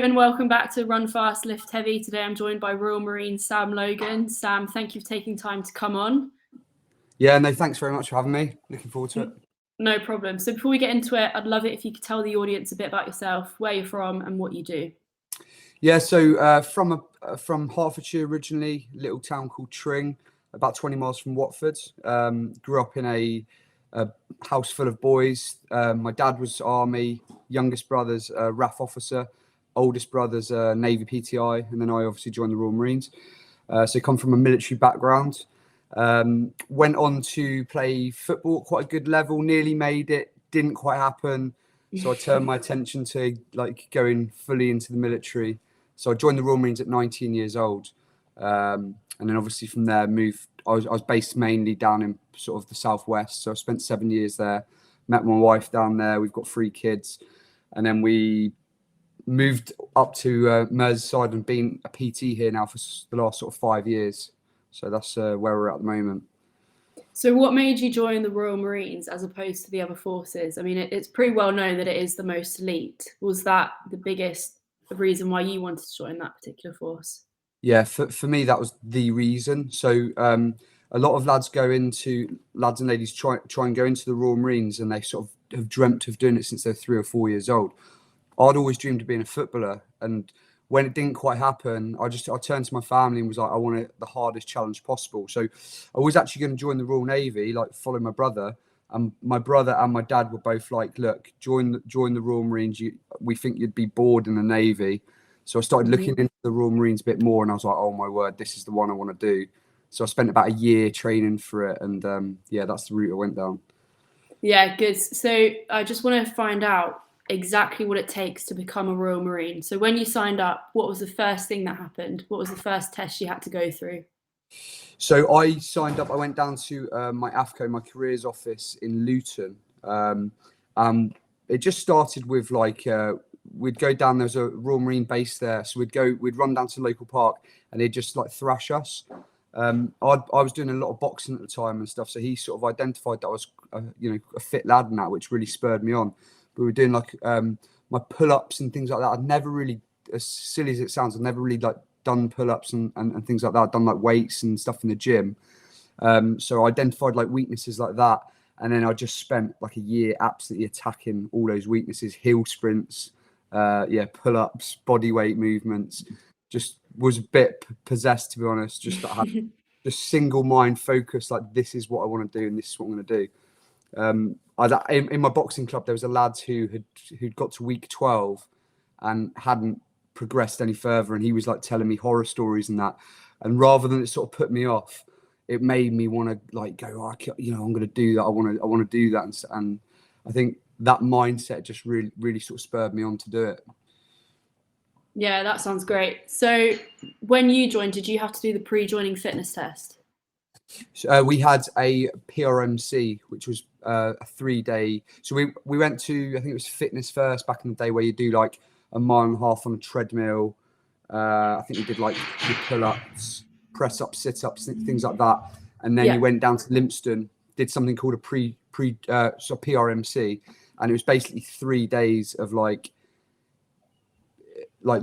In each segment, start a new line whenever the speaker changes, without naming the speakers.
and welcome back to Run Fast, Lift Heavy. Today I'm joined by Royal Marine Sam Logan. Sam, thank you for taking time to come on.
Yeah, no, thanks very much for having me. Looking forward to it.
No problem. So before we get into it, I'd love it if you could tell the audience a bit about yourself, where you're from and what you do.
Yeah, so from Hertfordshire originally, little town called Tring, about 20 miles from Watford. Grew up in a house full of boys. My dad was Army, youngest brother's RAF officer, oldest brother's Navy PTI, and then I obviously joined the Royal Marines. So come from a military background. Went on to play football at quite a good level, nearly made it, didn't quite happen. So I turned my attention to like going fully into the military. So I joined the Royal Marines at 19 years old. And then obviously from there moved, I was based mainly down in sort of the southwest. So I spent 7 years there, met my wife down there. We've got 3 kids. And then we moved up to Merseyside and been a PT here now for the last sort of 5 years. So that's where we're at the moment.
So what made you join the Royal Marines as opposed to the other forces? I mean, it's pretty well known that it is the most elite. Was that the biggest reason why you wanted to join that particular force?
Yeah, for me, that was the reason. So a lot of lads and ladies try and go into the Royal Marines, and they sort of have dreamt of doing it since they're 3 or 4 years old. I'd always dreamed of being a footballer, and when it didn't quite happen, I turned to my family and was like, I want the hardest challenge possible. So I was actually going to join the Royal Navy, like follow my brother. And my brother and my dad were both like, look, join the Royal Marines. We think you'd be bored in the Navy. So I started looking into the Royal Marines a bit more, and I was like, oh my word, this is the one I want to do. So I spent about a year training for it, and yeah, that's the route I went down.
Yeah, good. So I just want to find out exactly what it takes to become a Royal Marine. So when you signed up, what was the first thing that happened? What was the first test you had to go through?
So I signed up. I went down to my AFCO, my careers office in Luton. It just started with like we'd go down. There's a Royal Marine base there, so we'd run down to the local park, and they'd just like thrash us. I was doing a lot of boxing at the time and stuff, so he sort of identified that I was a fit lad and that, which really spurred me on. We were doing like my pull-ups and things like that. I'd never really, as silly as it sounds, I'd never really like done pull-ups and things like that. I'd done like weights and stuff in the gym. So I identified like weaknesses like that. And then I just spent like a year absolutely attacking all those weaknesses, hill sprints, pull-ups, body weight movements. Just was a bit possessed, to be honest. Just that I had just single mind focus, like this is what I want to do and this is what I'm going to do. In my boxing club, there was a lad who'd got to week 12 and hadn't progressed any further, and he was like telling me horror stories and that. And rather than it sort of put me off, it made me want to like go, I'm going to do that. I want to do that, and I think that mindset just really sort of spurred me on to do it.
Yeah, that sounds great. So when you joined, did you have to do the pre-joining fitness test?
We had a PRMC, which was a 3-day. So we went to, I think it was Fitness First back in the day, where you do like a mile and a half on a treadmill. I think we did like pull-ups, press-ups, sit-ups, things like that. And then you went down to Lympstone, did something called a PRMC, and it was basically 3 days of like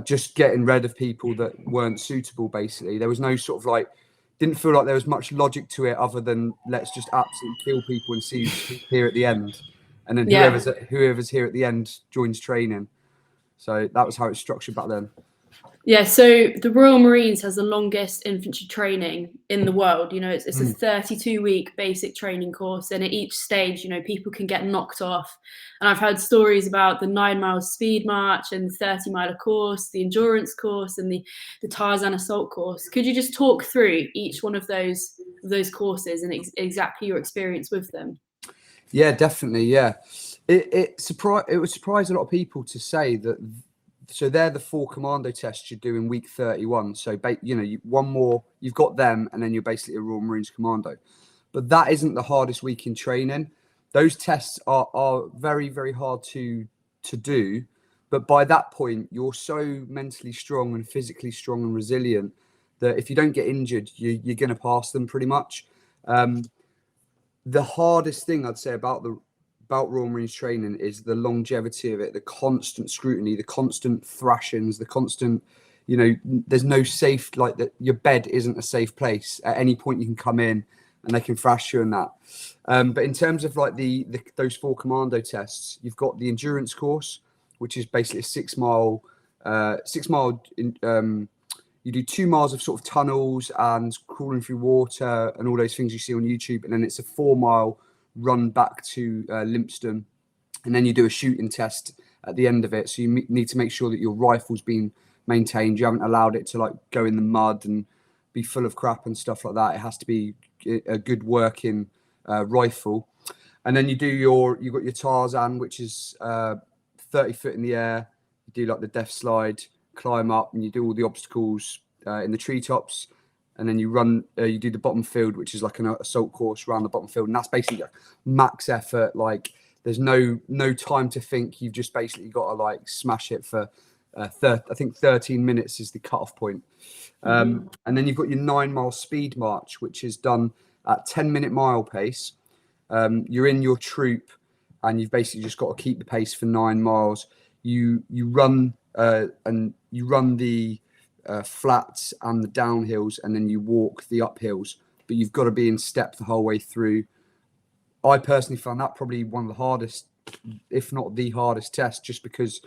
just getting rid of people that weren't suitable. Basically, there was no sort of like, didn't feel like there was much logic to it other than let's just absolutely kill people and see who's here at the end, and then whoever's here at the end joins training. So that was how it was structured back then.
Yeah, so the Royal Marines has the longest infantry training in the world. It's a 32-week basic training course, and at each stage, people can get knocked off. And I've heard stories about the 9-mile speed march and the 30-mile course, the endurance course, and the Tarzan assault course. Could you just talk through each one of those courses and exactly your experience with them?
Yeah, definitely. Yeah, it would surprise a lot of people to say that. So they're the 4 commando tests you do in week 31. So, one more, you've got them, and then you're basically a Royal Marines Commando. But that isn't the hardest week in training. Those tests are very, very hard to do. But by that point, you're so mentally strong and physically strong and resilient that if you don't get injured, you're going to pass them pretty much. The hardest thing I'd say about about Royal Marines training is the longevity of it, the constant scrutiny, the constant thrashings, the constant, you know, there's no safe, like that. Your bed isn't a safe place. At any point you can come in and they can thrash you and that. But in terms of like those 4 commando tests, you've got the endurance course, which is basically a 6 mile, you do 2 miles of sort of tunnels and crawling through water and all those things you see on YouTube. And then it's a 4 mile run back to Lympstone. And then you do a shooting test at the end of it. So you need to make sure that your rifle's been maintained. You haven't allowed it to like go in the mud and be full of crap and stuff like that. It has to be a good working rifle. And then you've got your Tarzan, which is 30 foot in the air. You do like the death slide, climb up, and you do all the obstacles in the treetops. And then you do the bottom field, which is like an assault course around the bottom field. And that's basically like max effort. Like there's no time to think. You've just basically got to like smash it for I think 13 minutes is the cutoff point. And then you've got your 9 mile speed march, which is done at 10-minute mile pace. You're in your troop and you've basically just got to keep the pace for 9 miles. You run the flats and the downhills, and then you walk the uphills, but you've got to be in step the whole way through. I personally found that probably one of the hardest, if not the hardest test, just because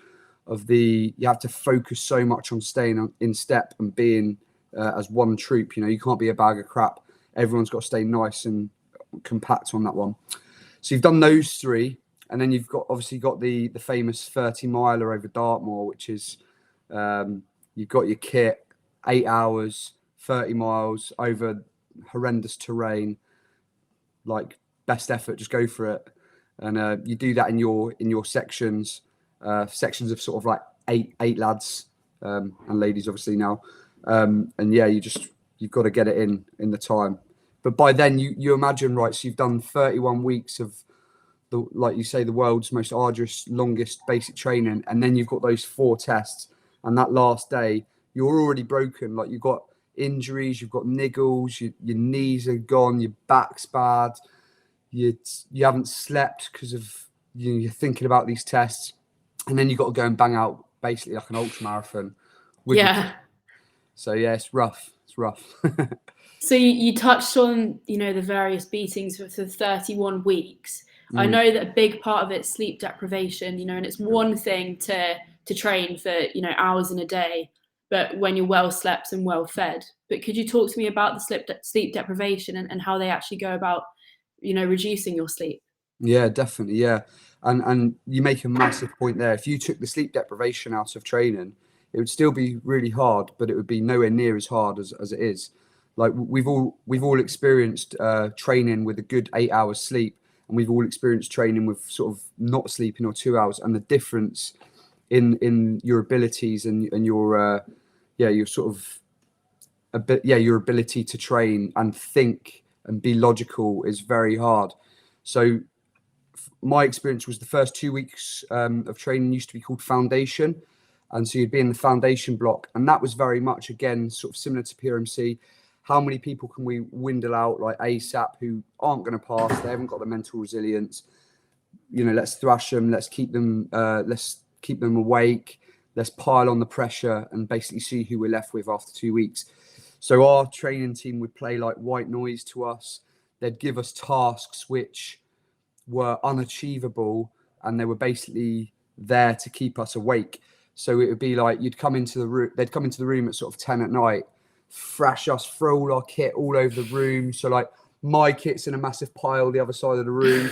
of you have to focus so much on staying in step and being as one troop. You know, you can't be a bag of crap. Everyone's got to stay nice and compact on that one. So you've done those 3, and then you've obviously got the famous 30 miler over Dartmoor, which is you've got your kit, 8 hours, 30 miles over horrendous terrain, like best effort, just go for it. And you do that in your sections of sort of like eight lads and ladies obviously now. And yeah, you've got to get it in the time. But by then you imagine, right, so you've done 31 weeks of like you say, the world's most arduous, longest basic training, and then you've got those 4 tests, and that last day you're already broken. Like you've got injuries, you've got niggles, your knees are gone, your back's bad, you haven't slept because of you're thinking about these tests, and then you've got to go and bang out basically like an ultra marathon. So yeah, it's rough.
So you touched on, you know, the various beatings for the 31 weeks. I know that a big part of it's sleep deprivation, you know, and it's one thing to train for, you know, hours in a day, but when you're well slept and well fed. But could you talk to me about the sleep deprivation and how they actually go about, you know, reducing your sleep?
Yeah, definitely. Yeah. And you make a massive point there. If you took the sleep deprivation out of training, it would still be really hard, but it would be nowhere near as hard as it is. Like we've all experienced training with a good 8 hours sleep, and we've all experienced training with sort of not sleeping or 2 hours, and the difference in your abilities and your sort of your ability to train and think and be logical is very hard. So my experience was the first 2 weeks of training used to be called foundation, and so you'd be in the foundation block, and that was very much again sort of similar to PRMC. How many people can we windle out like ASAP who aren't going to pass? They haven't got the mental resilience. You know, let's thrash them. Let's keep them awake. Let's pile on the pressure and basically see who we're left with after 2 weeks. So our training team would play like white noise to us. They'd give us tasks which were unachievable, and they were basically there to keep us awake. So it would be like you'd come into the room. They'd come into the room at sort of 10 at night, thrash us, throw all our kit all over the room. So like my kit's in a massive pile the other side of the room.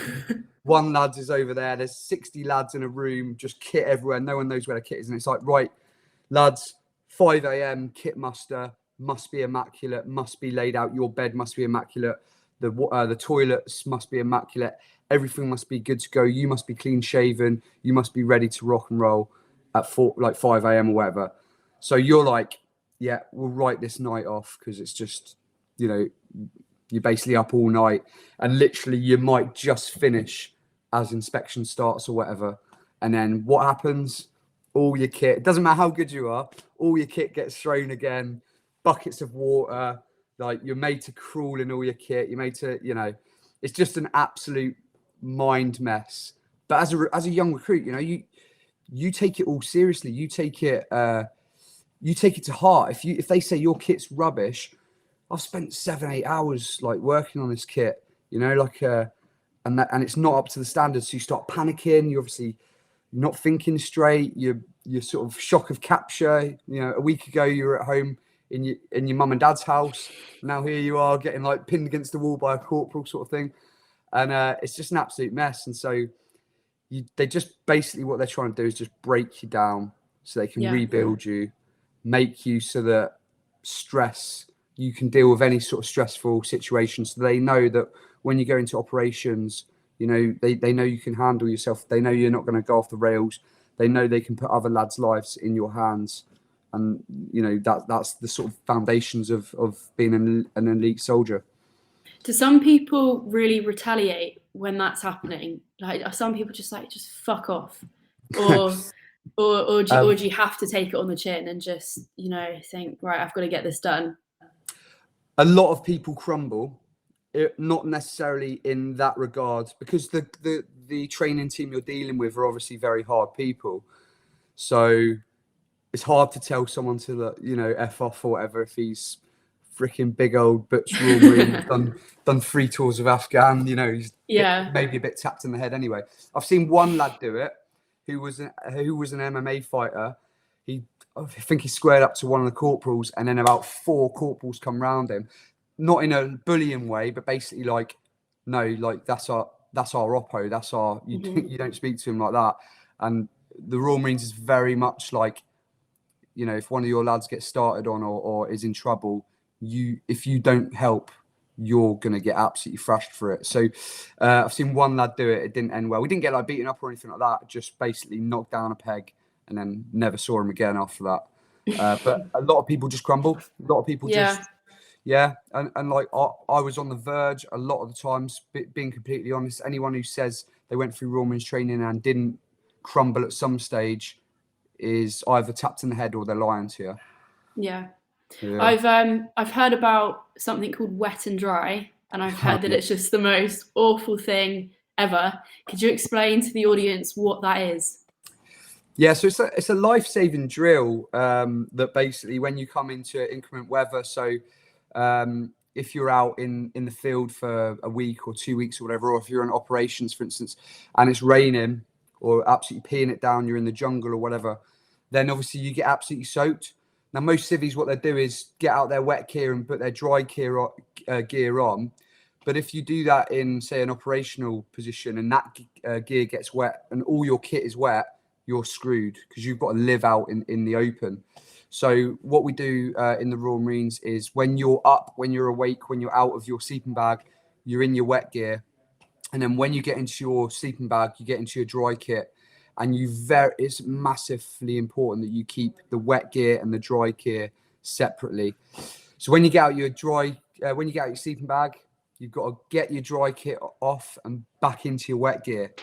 One lad's is over there. There's 60 lads in a room, just kit everywhere. No one knows where the kit is. And it's like, right, lads, 5 a.m. kit muster, must be immaculate, must be laid out. Your bed must be immaculate. The toilets must be immaculate. Everything must be good to go. You must be clean shaven. You must be ready to rock and roll at 5 a.m. or whatever. So you're like, yeah, we'll write this night off because it's just, you know, you're basically up all night, and literally you might just finish as inspection starts or whatever. And then what happens? All your kit, it doesn't matter how good you are, all your kit gets thrown again, buckets of water, like you're made to crawl in all your kit. You're made to, you know, it's just an absolute mind mess. But as a young recruit, you know, you take it all seriously. You take it to heart. If they say your kit's rubbish, I've spent 7-8 hours like working on this kit, you know, like and it's not up to the standards. So you start panicking. You're obviously not thinking straight. You're sort of shock of capture. You know, a week ago you were at home in your mum and dad's house. Now here you are getting like pinned against the wall by a corporal sort of thing, and it's just an absolute mess. And so they just basically what they're trying to do is just break you down so they can rebuild you, make you so that you can deal with any sort of stressful situation. So they know that when you go into operations, you know, they know you can handle yourself. They know you're not going to go off the rails. They know they can put other lads' lives in your hands. And, you know, that's the sort of foundations of being an elite soldier.
Do some people really retaliate when that's happening? Like, are some people just fuck off? Or do you have to take it on the chin and just, you know, think, right, I've got to get this done?
A lot of people crumble. Not necessarily in that regard, because the training team you're dealing with are obviously very hard people. So it's hard to tell someone to, you know, F off or whatever if he's freaking big old Butch Royal Marine, done 3 tours of Afghan, you know, he's maybe a bit tapped in the head anyway. I've seen one lad do it who was an MMA fighter. I think he squared up to one of the corporals, and then about 4 corporals come round him. Not in a bullying way, but basically like, no, like that's our oppo. That's our, you don't speak to him like that. And the Royal Marines is very much like, you know, if one of your lads gets started on or is in trouble, if you don't help, you're going to get absolutely thrashed for it. So I've seen one lad do it. It didn't end well. We didn't get like beaten up or anything like that. Just basically knocked down a peg and then never saw him again after that. But a lot of people just crumble. A lot of people and like I was on the verge a lot of the times, being completely honest. Anyone who says they went through Royal Marines training and didn't crumble at some stage is either tapped in the head or they're lying to you.
Yeah. I've heard about something called wet and dry, and I've heard that it's just the most awful thing ever. Could you explain to the audience what that is?
Yeah, so it's a life-saving drill that basically when you come into inclement weather, so if you're out in the field for a week or 2 weeks or whatever, or if you're in operations, for instance, and it's raining or absolutely peeing it down, you're in the jungle or whatever, then obviously you get absolutely soaked. Now, most civvies, what they do is get out their wet gear and put their dry gear on. But if you do that in, say, an operational position and that gear gets wet and all your kit is wet, you're screwed because you've got to live out in the open. So what we do in the Royal Marines is when you're up, when you're awake, when you're out of your sleeping bag, you're in your wet gear. And then when you get into your sleeping bag, you get into your dry kit. And it's massively important that you keep the wet gear and the dry gear separately. So when you get out your sleeping bag, you've got to get your dry kit off and back into your wet gear,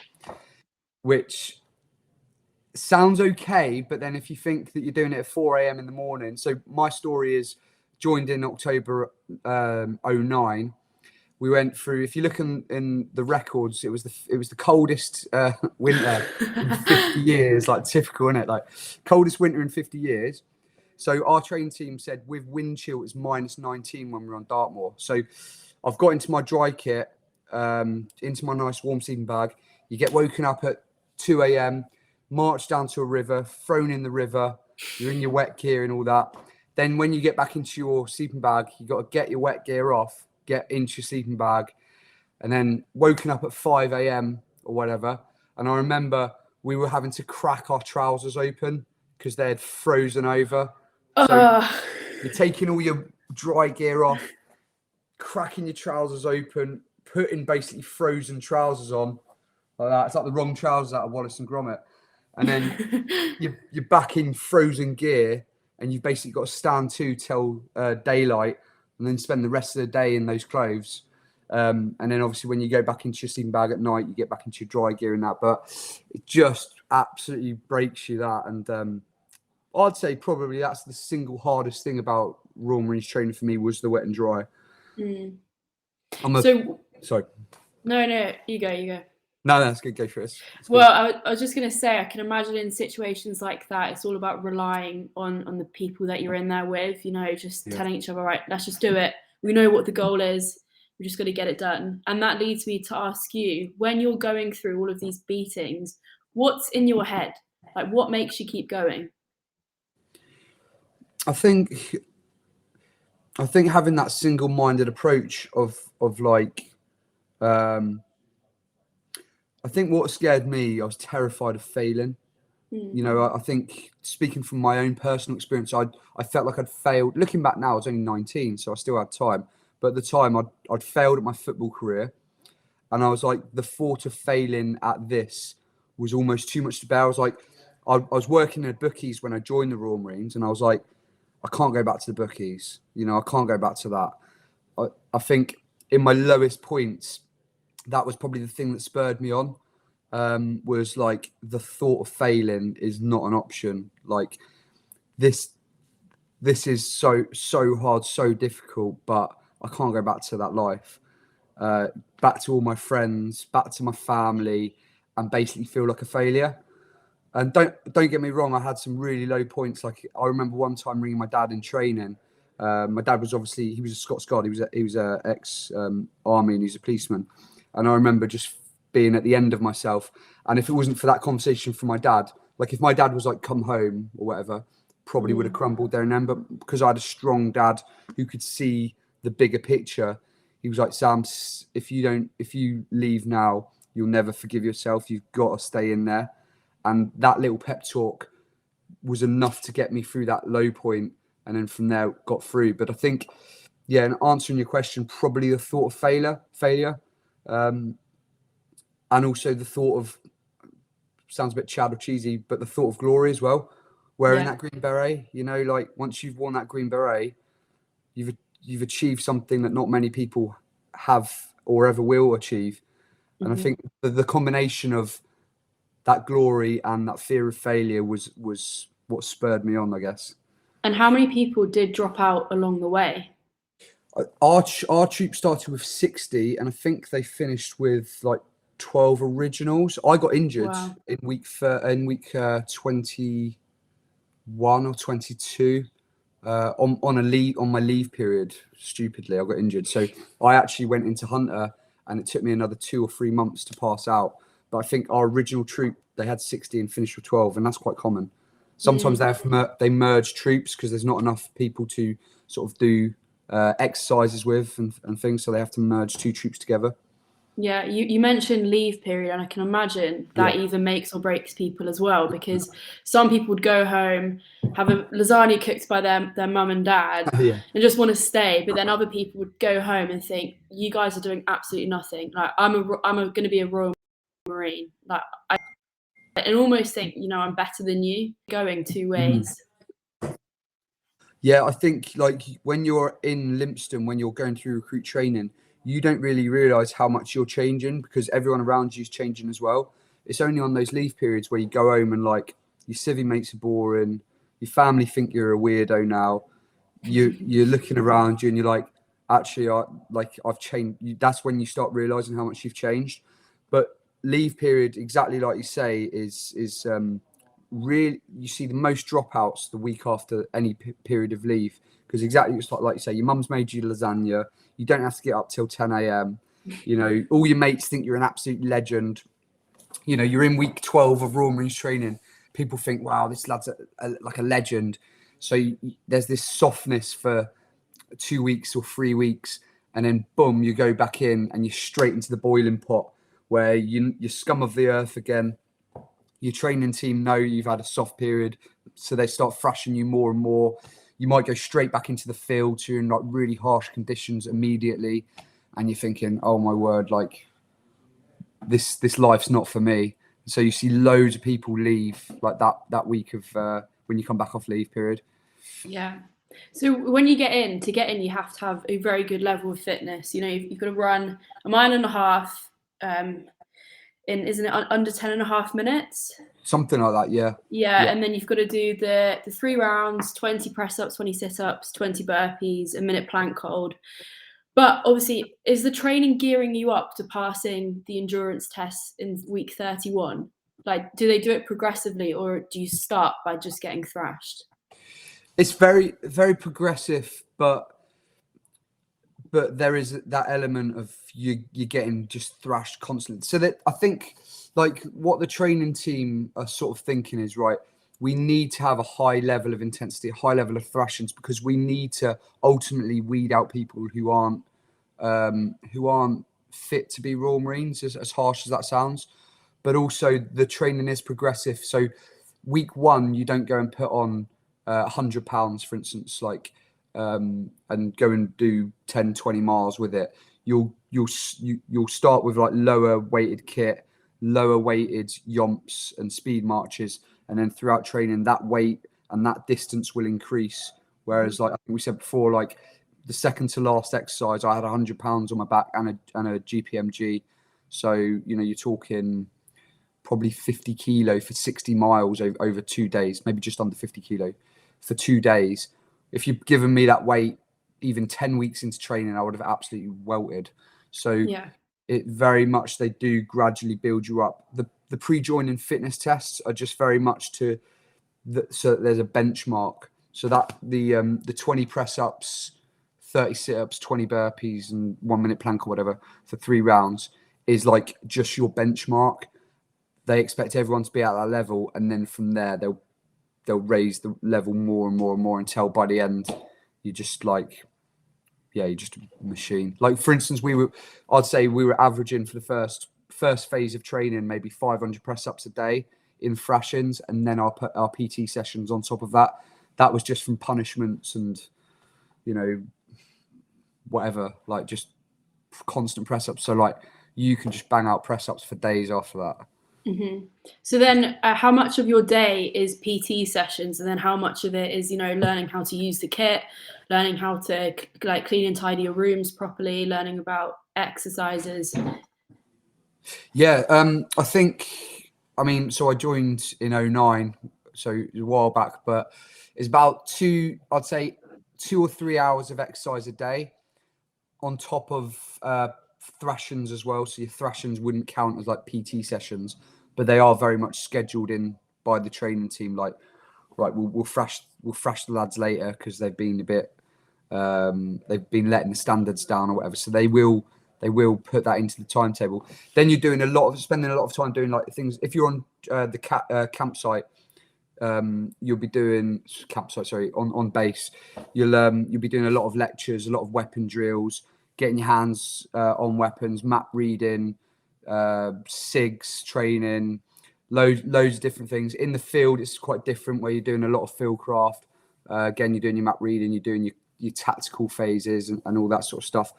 which sounds okay. But then if you think that you're doing it at 4 a.m. in the morning, so my story is joined in October 2009. We went through, if you look in the records, it was the coldest winter in 50 years, like typical, isn't it? Like coldest winter in 50 years. So our training team said with wind chill, it's -19 when we were on Dartmoor. So I've got into my dry kit, into my nice warm sleeping bag. You get woken up at 2 a.m., marched down to a river, thrown in the river. You're in your wet gear and all that. Then when you get back into your sleeping bag, you got to get your wet gear off, get into your sleeping bag, and then woken up at 5 a.m. or whatever. And I remember we were having to crack our trousers open because they had frozen over. So you're taking all your dry gear off, cracking your trousers open, putting basically frozen trousers on like that. It's like the wrong trousers out of Wallace and Gromit. And then you're back in frozen gear, and you've basically got to stand to till daylight, and then spend the rest of the day in those clothes. And then obviously when you go back into your sleeping bag at night, you get back into your dry gear and that. But it just absolutely breaks you that. And I'd say probably that's the single hardest thing about Royal Marines training for me was the wet and dry.
Mm.
Sorry.
No, you go.
No, that's good. Go for it.
Well, I was just going to say, I can imagine in situations like that, it's all about relying on the people that you're in there with, you know, just telling each other, right, let's just do it. We know what the goal is. We're just going to get it done. And that leads me to ask you, when you're going through all of these beatings, what's in your head? Like, what makes you keep going?
I think having that single-minded approach of like, I think what scared me, I was terrified of failing. You know, I think speaking from my own personal experience, I felt like I'd failed. Looking back now, I was only 19, so I still had time. But at the time, I'd failed at my football career, and I was like, the thought of failing at this was almost too much to bear. I was like, I was working in bookies when I joined the Royal Marines, and I was like, I can't go back to the bookies. You know, I can't go back to that. I think in my lowest points, that was probably the thing that spurred me on. Was like the thought of failing is not an option. Like this is so hard, so difficult, but I can't go back to that life. Back to all my friends, back to my family, and basically feel like a failure. And don't get me wrong, I had some really low points. Like I remember one time ringing my dad in training. My dad was obviously, he was a Scots Guard. He was a ex army, and he was a policeman. And I remember just being at the end of myself. And if it wasn't for that conversation from my dad, like if my dad was like, come home or whatever, probably would have crumbled there and then. But because I had a strong dad who could see the bigger picture, he was like, Sam, if you leave now, you'll never forgive yourself. You've got to stay in there. And that little pep talk was enough to get me through that low point. And then from there, got through. But I think, yeah, and answering your question, probably the thought of failure. And also the thought of, sounds a bit Chad or cheesy, but the thought of glory as well. Wearing that green beret, you know, like once you've worn that green beret, you've achieved something that not many people have or ever will achieve. And I think the combination of that glory and that fear of failure was what spurred me on, I guess.
And how many people did drop out along the way?
Our troop started with 60, and I think they finished with like 12 originals. I got injured in week 21 or 22 on my leave period. Stupidly, I got injured, so I actually went into Hunter, and it took me another 2 or 3 months to pass out. But I think our original troop, they had 60 and finished with 12, and that's quite common. Sometimes they merge troops because there's not enough people to sort of do exercises with and things, so they have to merge 2 troops together.
Yeah, you mentioned leave period, and I can imagine that either makes or breaks people as well, because some people would go home, have a lasagna cooked by their mum and dad, and just want to stay. But then other people would go home and think, "You guys are doing absolutely nothing. Like I'm going to be a Royal Marine. Like and almost think, you know, I'm better than you." Going 2 ways.
Yeah, I think like when you're in Lympstone, when you're going through recruit training, you don't really realise how much you're changing because everyone around you is changing as well. It's only on those leave periods where you go home and like your civvy mates are boring, your family think you're a weirdo now. You're looking around you and you're like, actually, I've changed. That's when you start realising how much you've changed. But leave period, exactly like you say, is really, you see the most dropouts the week after any period of leave because exactly it's like you say, your mum's made you lasagna. You don't have to get up till 10 a.m. You know, all your mates think you're an absolute legend. You know, you're in week 12 of Royal Marines training. People think, wow, this lad's like a legend. So there's this softness for 2 weeks or 3 weeks, and then boom, you go back in and you're straight into the boiling pot where you're scum of the earth again. Your training team know you've had a soft period, so they start thrashing you more and more. You might go straight back into the field to in like really harsh conditions immediately, and you're thinking, "Oh my word, like this life's not for me." So you see loads of people leave like that week of when you come back off leave period.
Yeah. So when you get in, you have to have a very good level of fitness. You know, you've got to run a mile and a half. Isn't it under 10.5 minutes?
Something like that, yeah.
Yeah, and then you've got to do the 3 rounds, 20 press ups, 20 sit ups, 20 burpees, a minute plank hold. But obviously, is the training gearing you up to passing the endurance tests in week 31? Like, do they do it progressively, or do you start by just getting thrashed?
It's very, very progressive, but there is that element of you're getting just thrashed constantly. So that I think, like, what the training team are sort of thinking is, right, we need to have a high level of intensity, a high level of thrashings, because we need to ultimately weed out people who aren't fit to be Royal Marines, as harsh as that sounds. But also the training is progressive. So week one, you don't go and put on £100, for instance, like, and go and do 10, 20 miles with it. You'll start with like lower weighted kit, lower weighted yomps and speed marches, and then throughout training, that weight and that distance will increase. Whereas, like I think we said before, like the second to last exercise, I had £100 on my back and a GPMG. So you're talking probably 50 kilo for 60 miles over 2 days, maybe just under 50 kilo for 2 days. If you'd given me that weight even 10 weeks into training, I would have absolutely welted. So
Yeah.
it very much, they do gradually build you up. The pre-joining fitness tests are just very much so there's a benchmark. So that the 20 press ups, 30 sit ups, 20 burpees, and 1 minute plank or whatever for 3 rounds is like just your benchmark. They expect everyone to be at that level, and then from there they'll raise the level more and more and more until by the end you're just like, yeah, you're just a machine. Like, for instance, I'd say we were averaging for the first phase of training maybe 500 press ups a day in thrashings, and then our PT sessions on top of that. That was just from punishments and whatever, like just constant press ups. So like you can just bang out press ups for days after that.
Mm-hmm. So then, how much of your day is PT sessions, and then how much of it is, learning how to use the kit, learning how to like clean and tidy your rooms properly, learning about exercises?
Yeah, so I joined in 09, so it was a while back, but it's about I'd say 2 or 3 hours of exercise a day on top of thrashings as well. So your thrashings wouldn't count as like PT sessions, but they are very much scheduled in by the training team. Like, right, we'll thrash the lads later because they've been a bit they've been letting the standards down or whatever. So they will put that into the timetable. Then you're spending a lot of time doing like things. If you're on the campsite, you'll be doing on base. You'll be doing a lot of lectures, a lot of weapon drills, getting your hands on weapons, map reading, SIGs training, loads of different things. In the field, it's quite different where you're doing a lot of field craft. Again, you're doing your map reading, you're doing your tactical phases and all that sort of stuff.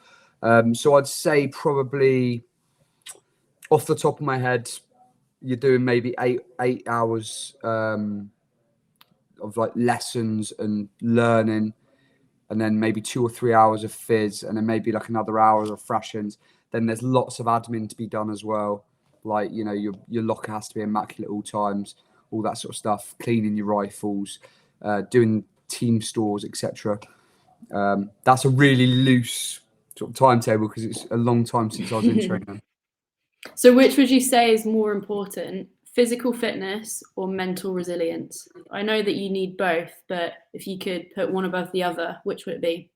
So I'd say probably off the top of my head, you're doing maybe eight hours of like lessons and learning, and then maybe 2 or 3 hours of phys, and then maybe like another hour of thrashings. Then there's lots of admin to be done as well. Like, your locker has to be immaculate at all times, all that sort of stuff, cleaning your rifles, doing team stores, etc. That's a really loose sort of timetable because it's a long time since I was in training.
So which would you say is more important, physical fitness or mental resilience? I know that you need both, but if you could put one above the other, which would it be?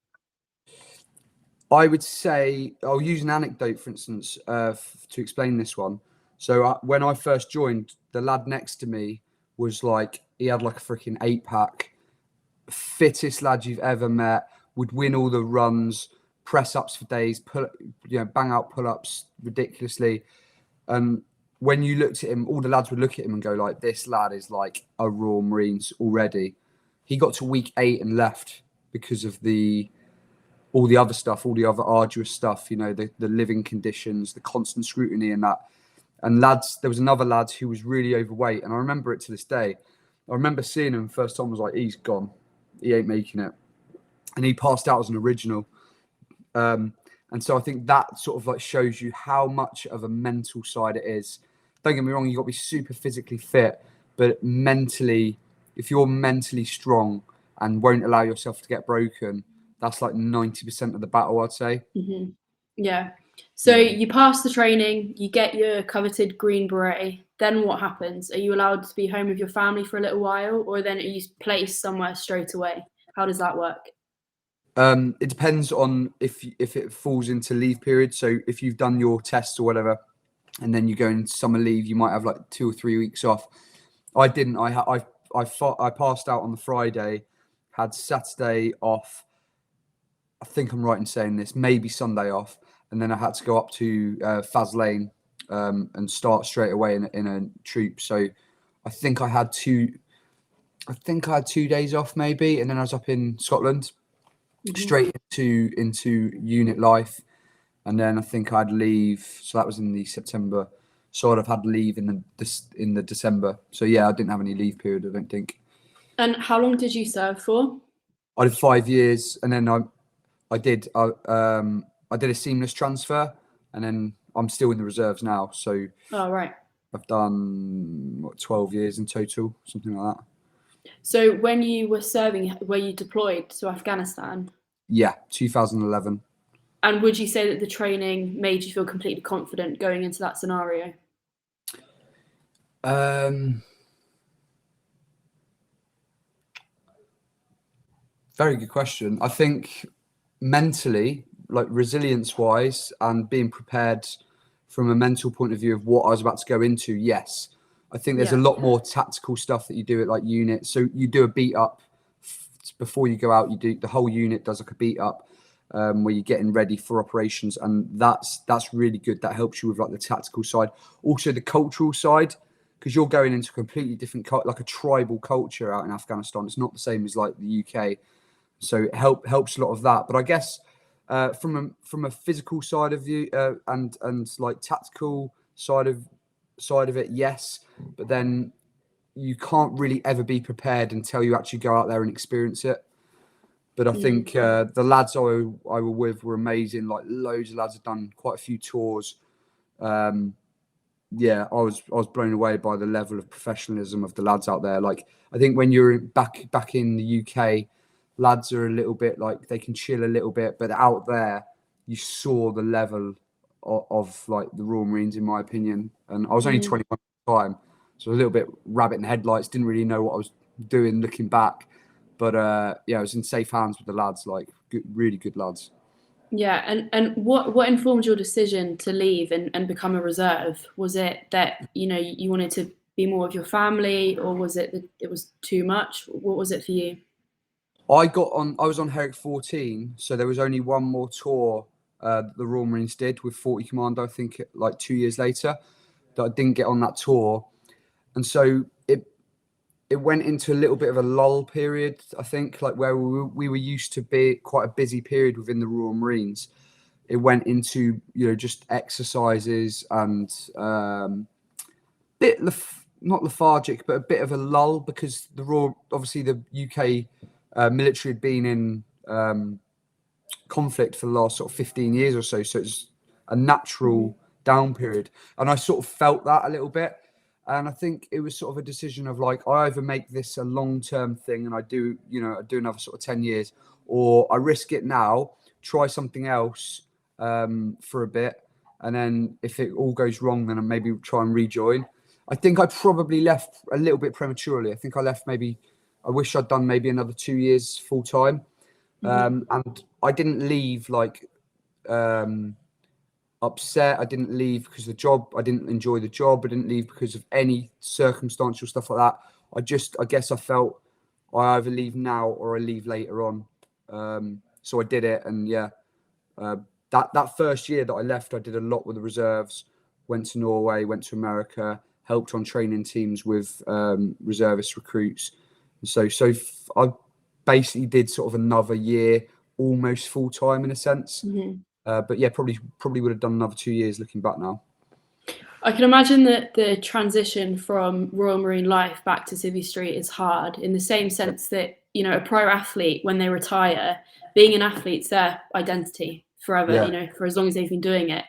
I would say I'll use an anecdote, for instance, to explain this one. So when I first joined, the lad next to me was like, he had like a freaking 8-pack, fittest lad you've ever met, would win all the runs, press ups for days, bang out pull ups ridiculously. When you looked at him, all the lads would look at him and go like, this lad is like a Royal Marines already. He got to week 8 and left because of all the other stuff, all the other arduous stuff, the living conditions, the constant scrutiny and that. And there was another lad who was really overweight. And I remember it to this day. I remember seeing him first time, I was like, he's gone. He ain't making it. And he passed out as an original. And so I think that sort of like shows you how much of a mental side it is. Don't get me wrong, you've got to be super physically fit, but mentally, if you're mentally strong and won't allow yourself to get broken, that's like 90% of the battle, I'd say.
Mm-hmm. Yeah. So you pass the training, you get your coveted green beret. Then what happens? Are you allowed to be home with your family for a little while, or then are you placed somewhere straight away? How does that work?
It depends on if it falls into leave period. So if you've done your tests or whatever, and then you go into summer leave, you might have like 2 or 3 weeks off. I didn't. I passed out on the Friday, had Saturday off. I think I'm right in saying this. Maybe Sunday off, and then I had to go up to Faz Lane and start straight away in a troop. So I think I had 2 days off maybe, and then I was up in Scotland, straight into unit life, and then I think I'd leave. So that was in the September. So I'd have had leave in the December. So yeah, I didn't have any leave period, I don't think.
And how long did you serve for?
I did 5 years, and then I did a seamless transfer, and then I'm still in the reserves now. So
Oh, right.
I've done 12 years in total, something like that.
So when you were serving, were you deployed to Afghanistan?
Yeah, 2011.
And would you say that the training made you feel completely confident going into that scenario?
Very good question. I think mentally, like resilience wise and being prepared from a mental point of view of what I was about to go into, yes. I think there's a lot more tactical stuff that you do at like unit. So you do a beat up before you go out. You do the whole unit does like a beat up where you're getting ready for operations, and that's really good. That helps you with like the tactical side, also the cultural side, because you're going into a completely different like a tribal culture out in Afghanistan. It's not the same as like the UK, so it helps a lot of that. But I guess from a physical side of view and like tactical side of it, yes. But then you can't really ever be prepared until you actually go out there and experience it. But I think the lads I were with were amazing. Like loads of lads have done quite a few tours. Yeah, I was blown away by the level of professionalism of the lads out there. Like I think when you're back in the UK, lads are a little bit like they can chill a little bit, but out there you saw the level of like the Royal Marines, in my opinion. And I was only 21 at the time, so a little bit rabbit in the headlights. Didn't really know what I was doing looking back, but yeah, I was in safe hands with the lads. Like good, really good lads.
Yeah, and what informed your decision to leave and become a reserve? Was it that, you wanted to be more with your family, or was it that it was too much? What was it for you?
I was on Herrick 14, so there was only one more tour that the Royal Marines did with 40 Commando, I think like 2 years later, that I didn't get on that tour. And so it went into a little bit of a lull period, I think, like where we were used to be quite a busy period within the Royal Marines. It went into, just exercises and not lethargic, but a bit of a lull, because obviously the UK military had been in conflict for the last sort of 15 years or so. So it's a natural down period. And I sort of felt that a little bit. And I think it was sort of a decision of like, I either make this a long-term thing and I do another sort of 10 years, or I risk it now, try something else for a bit. And then if it all goes wrong, then I maybe try and rejoin. I think I probably left a little bit prematurely. I think I left I wish I'd done maybe another 2 years full time. And I didn't leave like upset. I didn't leave because of the job. I didn't enjoy the job. I didn't leave because of any circumstantial stuff like that. I guess I felt I either leave now or I leave later on. So I did it. And yeah, that first year that I left, I did a lot with the reserves, went to Norway, went to America, helped on training teams with reservist recruits. So I basically did sort of another year, almost full time in a sense. But yeah, probably would have done another 2 years looking back now.
I can imagine that the transition from Royal Marine life back to Civvy Street is hard, in the same sense that, a pro athlete, when they retire, being an athlete's their identity forever, for as long as they've been doing it.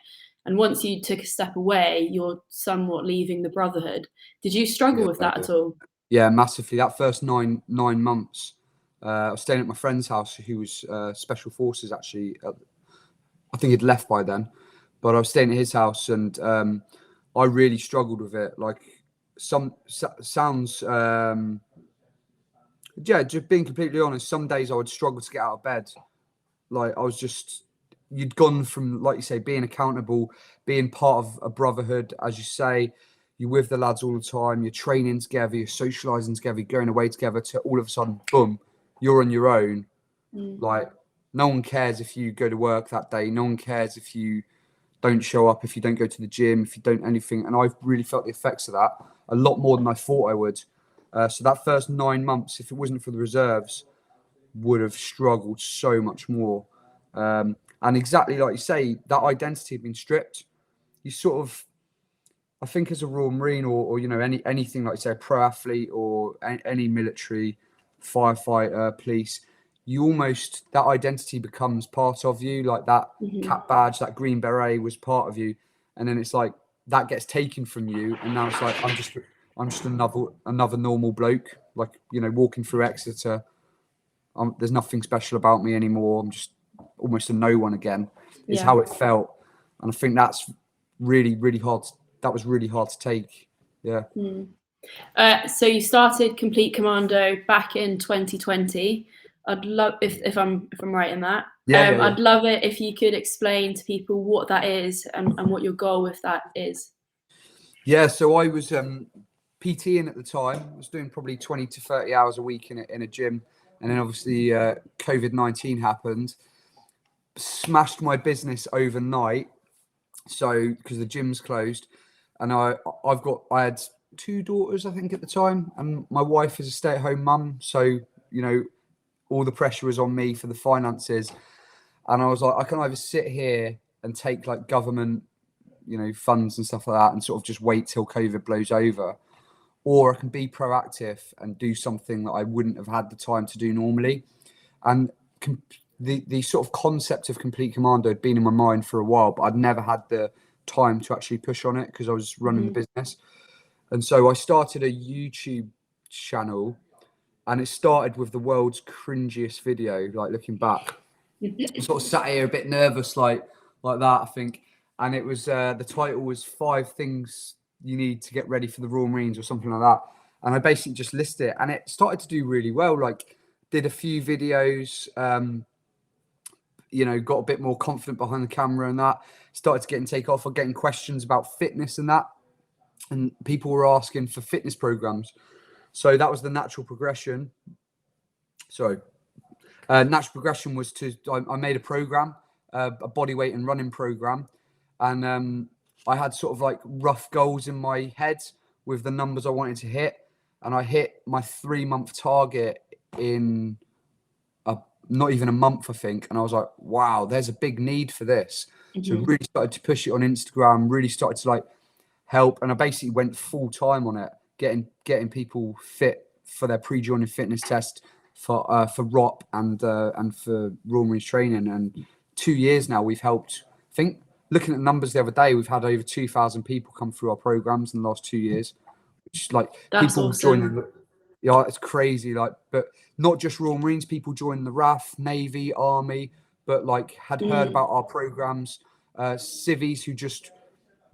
And once you took a step away, you're somewhat leaving the brotherhood. Did you struggle with that at all?
Yeah, massively. That first nine months, I was staying at my friend's house, who was special forces actually. I think he'd left by then, but I was staying at his house, and I really struggled with it. Like sounds, yeah, just being completely honest, some days I would struggle to get out of bed. Like I was just, you'd gone from, like you say, being accountable, being part of a brotherhood, as you say, you're with the lads all the time, you're training together, you're socializing together, you're going away together, to all of a sudden, boom, you're on your own. Like no one cares if you go to work that day. No one cares if you don't show up, if you don't go to the gym, if you don't anything. And I've really felt the effects of that a lot more than I thought I would. So that first 9 months, if it wasn't for the reserves, would have struggled so much more. And exactly like you say, that identity had been stripped. You sort of, I think, as a Royal Marine, or you know, anything like, say, a pro athlete, or any military, firefighter, police, you almost, that identity becomes part of you. Like that cap badge, that green beret was part of you, and then it's like that gets taken from you, and now it's like I'm just another normal bloke, like, you know, walking through Exeter. There's nothing special about me anymore. I'm just almost a no one again. Is how it felt, and I think that's really, really hard. That was really hard to take. Yeah.
So you started Complete Commando back in 2020. I'd love, if I'm right in that.
Yeah.
I'd love it if you could explain to people what that is, and what your goal with that is.
Yeah. So I was PTing at the time. I was doing probably 20 to 30 hours a week in a gym, and then obviously COVID-19 happened, smashed my business overnight. So because the gym's closed, and I had 2 daughters, I think, at the time, and my wife is a stay-at-home mum. So, you know, all the pressure was on me for the finances, and I was like, I can either sit here and take like government, you know, funds and stuff like that, and sort of just wait till COVID blows over, or I can be proactive and do something that I wouldn't have had the time to do normally. And the sort of concept of Complete Commando had been in my mind for a while, but I'd never had the time to actually push on it because I was running the business. And so I started a YouTube channel, and it started with the world's cringiest video, like looking back. I sort of sat here a bit nervous, like that, I think. And it was, the title was 5 things you need to get ready for the Royal Marines, or something like that. And I basically just listed it, and it started to do really well. Like, did a few videos, you know, got a bit more confident behind the camera, and that started to get and take off. Or getting questions about fitness and that, and people were asking for fitness programs. So that was the natural progression. Natural progression was I made a program, a body weight and running program, and I had sort of like rough goals in my head with the numbers I wanted to hit, and I hit my 3-month target in not even a month, I think. And I was like, wow, there's a big need for this. So really started to push it on Instagram, really started to like help. And I basically went full time on it, getting people fit for their pre-joining fitness test for ROP and for Royal Marines training. And 2 years now, we've helped, I think, looking at numbers the other day, we've had over 2,000 people come through our programs in the last 2 years, which, like,
that's
people
awesome.
joining. Yeah, it's crazy. Like, but not just Royal Marines, people join the RAF, Navy, Army, but like had heard about our programs, civvies who just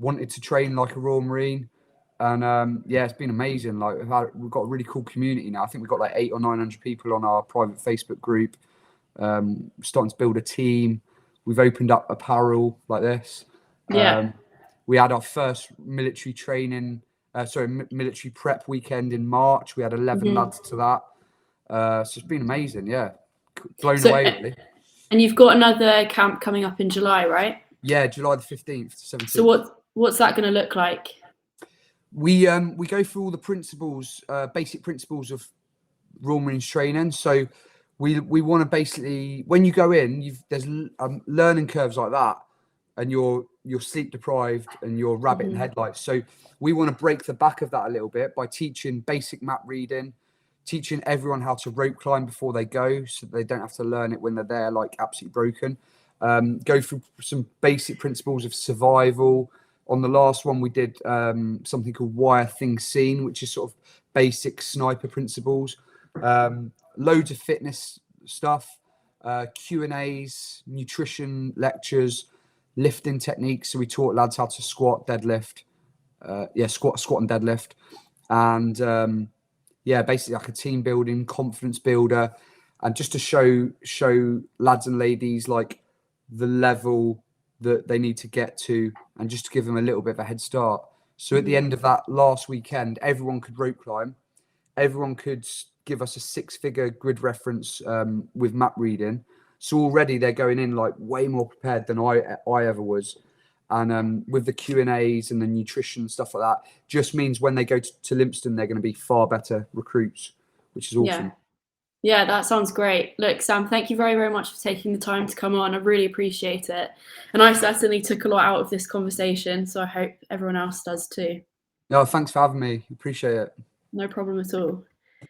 wanted to train like a Royal Marine. And yeah, it's been amazing. Like, we've got a really cool community now. I think we've got like 800 or 900 people on our private Facebook group. Starting to build a team. We've opened up apparel like this. We had our first military training, military prep weekend in March. We had 11 lads to that. So it's been amazing. Yeah, blown away really.
And you've got another camp coming up in July, right?
Yeah, July the 15th to 17th.
So what's that going to look like?
We go through all the principles, basic principles of Royal Marines training. So we want to basically, when you go in, there's learning curves like that, and you're sleep deprived and you're rabbit in headlights. So we want to break the back of that a little bit by teaching basic map reading, teaching everyone how to rope climb before they go, so they don't have to learn it when they're there like absolutely broken. Go through some basic principles of survival. On the last one, we did something called wire things seen, which is sort of basic sniper principles. loads of fitness stuff, Q&As, nutrition lectures, lifting techniques. So we taught lads how to squat, deadlift, squat and deadlift, and basically like a team building, confidence builder, and just to show lads and ladies like the level that they need to get to, and just to give them a little bit of a head start. So at the end of that last weekend, everyone could rope climb, everyone could give us a 6-figure grid reference with map reading. So already they're going in like way more prepared than I ever was. And with the Q&As and the nutrition stuff like that, just means when they go to Lympstone, they're going to be far better recruits, which is awesome.
Yeah, that sounds great. Look, Sam, thank you very, very much for taking the time to come on. I really appreciate it. And I certainly took a lot out of this conversation, so I hope everyone else does too.
No, thanks for having me. Appreciate it.
No problem at all.